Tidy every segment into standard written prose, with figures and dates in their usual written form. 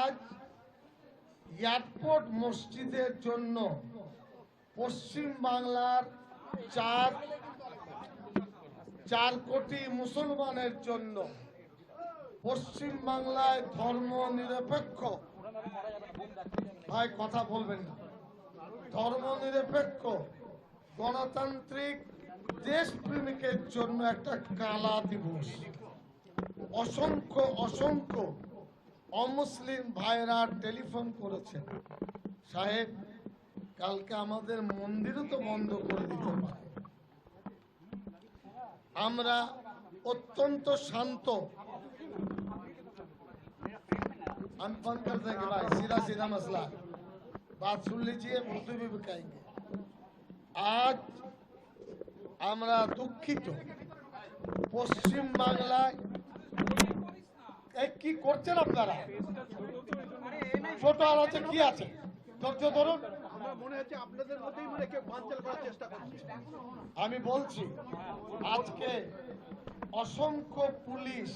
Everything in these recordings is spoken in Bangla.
আজ এয়ারপোর্ট মসজিদের জন্য পশ্চিম বাংলার 4 কোটি মুসলমানের জন্য পশ্চিম বাংলায় ধর্ম নিরপেক্ষ, ভাই কথা বলবেন না, ধর্ম নিরপেক্ষ গণতান্ত্রিক দেশপ্রেমিকের জন্য একটা কালা দিবস। অসংখ্য অসংখ্য অমুসলিম ভাইরা টেলিফোন করেছেন, সাহেব কালকে আমাদের মন্দিরও তো বন্ধ করে দিতে পারে। আমরা অত্যন্ত শান্ত, हम बंद कर देंगे भाई, सीधा सीधा मसला, बात सुन लीजिए, उर्दू भी कहेंगे। आज আমরা দুঃখিত, পশ্চিম বাংলায় কি করছেন আপনারা? ছোট আলোচনা কি আছে, ধৈর্য ধরুন। আমি বলছি আজকে অসংখ্য পুলিশ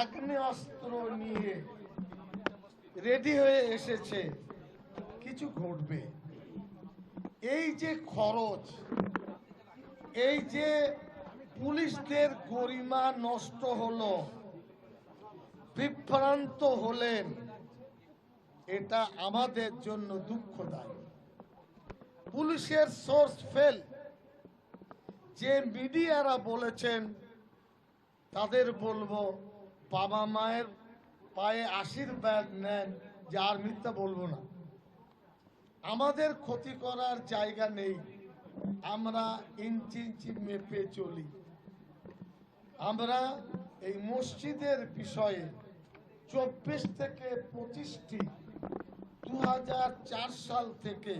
আগ্নেয়াস্ত্র নিয়ে রেডি হয়ে এসেছে, কিছু ঘটবে। এই যে খরচ, এই যে পুলিশদের গরিমা নষ্ট হলো, বিভ্রান্ত হলেন, এটা আমাদের জন্য দুঃখদায়ক। পুলিশের সোর্স ফেল, যে মিডিয়ারা বলেছেন তাদের বলবো বাবা মায়ের পায়ে আশীর্বাদ নেন, যার মিথ্যা বলবো না। আমাদের ক্ষতি করার জায়গা নেই, আমরা ইঞ্চি ইঞ্চি মেপে চলি। আমরা এই মসজিদের বিষয়ে 24 থেকে 25টি 2004 সাল থেকে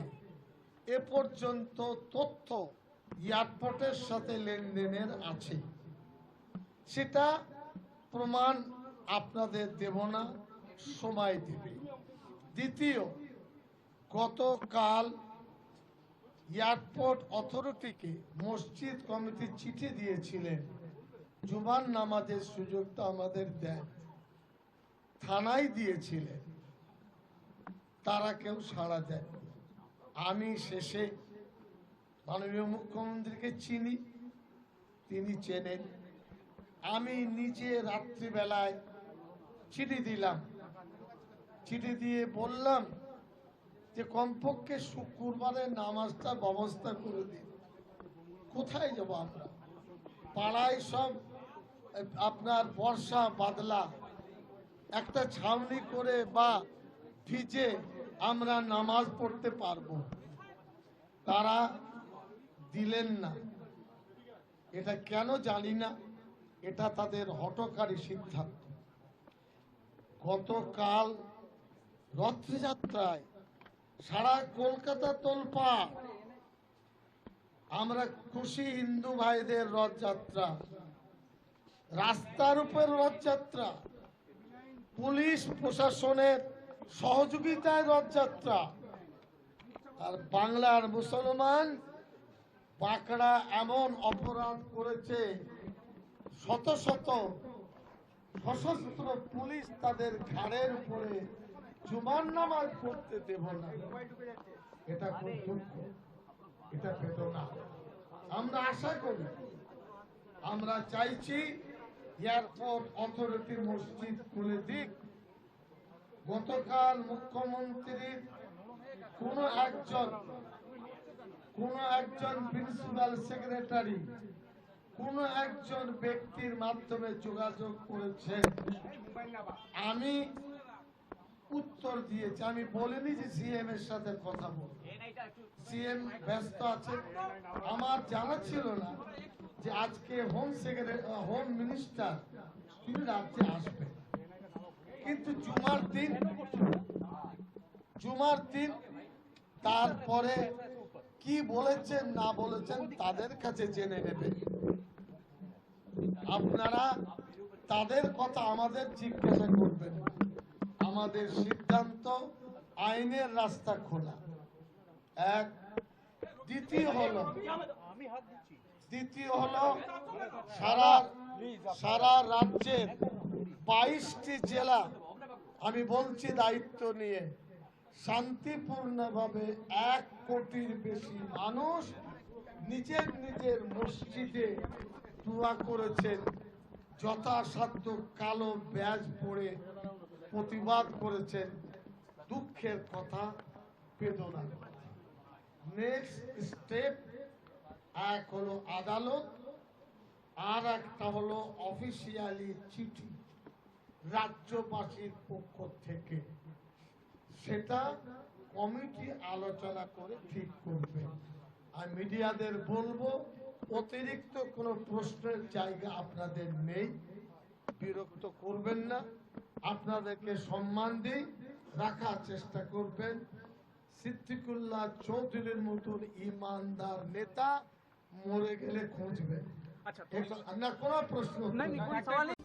এ পর্যন্ত তথ্য এয়ারপোর্টের সাথে লেনদেনের আছে, সেটা প্রমাণ আপনাদের দেব না, সময় দেবে। দ্বিতীয়, গতকাল এয়ারপোর্ট অথরিটিকে মসজিদ কমিটি চিঠি দিয়েছিলেন, জুমার নামাজের সুযোগটা আমাদের দেন, থানায় দিয়েছিলেন, তারা কেউ সাড়া দেন। আমি শেষে মাননীয় মুখ্যমন্ত্রীকে চিনি, তিনি চেনেন। আমি নিজে রাত্রিবেলায় চিঠি দিলাম, চিঠি দিয়ে বললাম যে কমপক্ষে শুক্রবারে নামাজটা ব্যবস্থা করে দিন। কোথায় যাব আমরা? পাড়ায় সব আপনার বর্ষা বাদলা, একটা ছাউনি করে বা ভিজে আমরা নামাজ পড়তে পারবো, তারা দিলেন না। এটা কেন জানি না, এটা তাদের হঠকারী সিদ্ধান্ত। গতকাল রথযাত্রায় সারা কলকাতা তোলপাড়, আমরা খুশি হিন্দু ভাইদের রথযাত্রা, রাস্তার উপর রথযাত্রা, পুলিশ প্রশাসনের সহযোগিতায় রথযাত্রা। আর বাংলার মুসলমান বাঁকড়া এমন অপরাধ করেছে, শত শত সশস্ত্র পুলিশ তাদের ঘাড়ের উপরে জুমার নামাজ পড়তে দেব না। এটা খুব দুঃখ, এটা বেদনা। আমরা আশা করি, আমরা চাইছি এয়ারপোর্ট অথরিটি মসজিদ খুলে দিক। গতকাল মুখ্যমন্ত্রীর কোন একজন প্রিন্সিপাল সেক্রেটারি কোন একজন ব্যক্তির মাধ্যমে যোগাযোগ করেছেন, আমি উত্তর দিয়েছি। আমি বলিনি যে সিএম এর সাথে কথা বল, সিএম ব্যস্ত আছে। আমার জানা ছিল না যে আজকে হোম মিনিস্টার তিনি রাজ্যে আসবেন, কিন্তু জুমার দিন তারপরে কি বলেছেন না বলেছেন তাদের কাছে জেনে নেবেন। আপনারা তাদের কথা আমাদের জিজ্ঞাসা করবেন। আমাদের সিদ্ধান্ত, আইনের রাস্তা খোলা। এক। দ্বিতীয় হলো সারা রাজ্যের 22টি জেলা আমি বলছি দায়িত্ব নিয়ে, শান্তিপূর্ণভাবে 1 কোটির বেশি মানুষ নিজের নিজের মসজিদে দোয়া করেছেন, যথাসাধ্য কালো ব্যাজ পরে প্রতিবাদ করেছেন। দুঃখের কথা, বেদনার কথা। নেক্সট স্টেপ, এক হলো আদালত, আর একটা হলো অফিসিয়ালি চিঠি রাজ্যবাসীর পক্ষ থেকে। সেটা কমিটি আলোচনা করে ঠিক করবে। আর মিডিয়াদের বলবো, অতিরিক্ত কোনো প্রশ্নের জায়গা আপনাদের নেই, বিরক্ত করবেন না, আপনাদেরকে সম্মান দিয়ে রাখার চেষ্টা করবেন। সিদ্দিকুল্লাহ চৌধুরীর মতন ইমানদার নেতা মরে গেলে খুঁজবেন। আচ্ছা, আপনার কোনো প্রশ্ন नहीं, নেই? कोई सवाल नहीं।